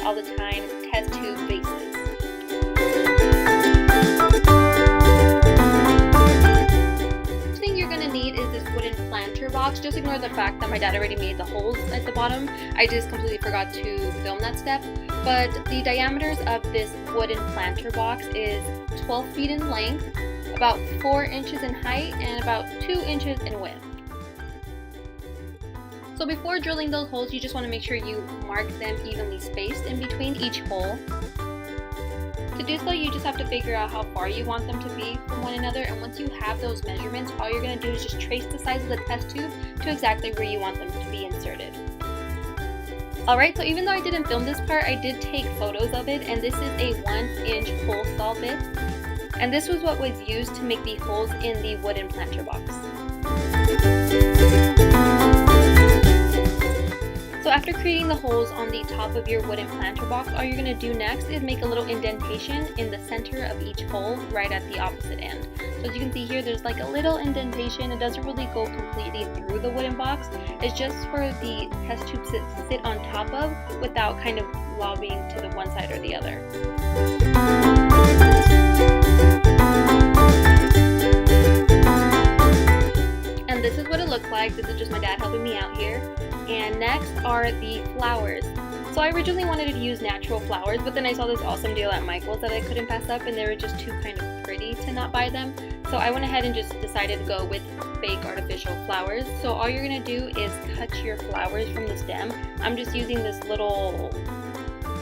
all the time test tube vases. First thing you're going to need is this wooden planter box. Just ignore the fact that my dad already made the holes at the bottom. I just completely forgot to film that step. But the diameters of this wooden planter box is 12 feet in length, about 4 inches in height, and about 2 inches in width. So before drilling those holes, you just want to make sure you mark them evenly spaced in between each hole. To do so, you just have to figure out how far you want them to be from one another, and once you have those measurements, all you're going to do is just trace the size of the test tube to exactly where you want them to be inserted. Alright, so even though I didn't film this part, I did take photos of it, and this is a 1-inch hole saw bit. And this was what was used to make the holes in the wooden planter box. So after creating the holes on the top of your wooden planter box, all you're going to do next is make a little indentation in the center of each hole right at the opposite end. So as you can see here, there's like a little indentation. It doesn't really go completely through the wooden box. It's just for the test tubes to sit on top of without kind of lobbying to the one side or the other. And this is what it looks like. This is just my dad helping me out here. And next are the flowers. So I originally wanted to use natural flowers, but then I saw this awesome deal at Michael's that I couldn't pass up, and they were just too kind of pretty to not buy them. So I went ahead and just decided to go with fake artificial flowers. So all you're gonna do is cut your flowers from the stem. I'm just using this little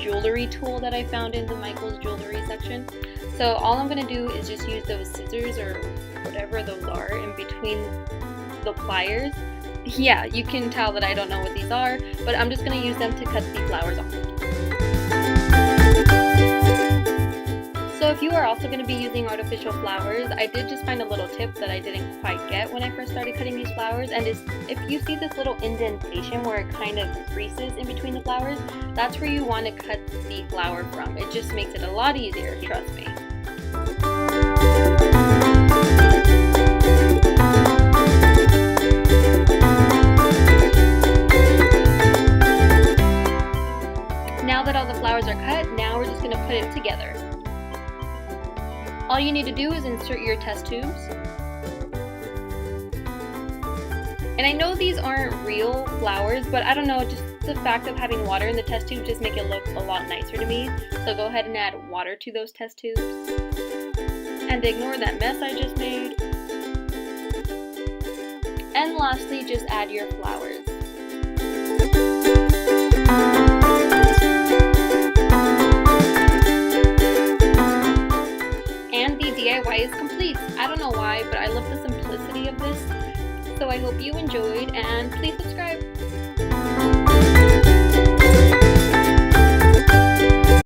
jewelry tool that I found in the Michael's jewelry section. So all I'm gonna do is just use those scissors or whatever those are in between the pliers. Yeah, you can tell that I don't know what these are, but I'm just going to use them to cut the flowers off. So if you are also going to be using artificial flowers, I did just find a little tip that I didn't quite get when I first started cutting these flowers, and is if you see this little indentation where it kind of creases in between the flowers, that's where you want to cut the flower from. It just makes it a lot easier, trust me. Now that all the flowers are cut, now we're just going to put it together. All you need to do is insert your test tubes. And I know these aren't real flowers, but I don't know, just the fact of having water in the test tube just make it look a lot nicer to me. So go ahead and add water to those test tubes. And ignore that mess I just made. And lastly, just add your flowers. And the DIY is complete. I don't know why, but I love the simplicity of this. So I hope you enjoyed, and please subscribe.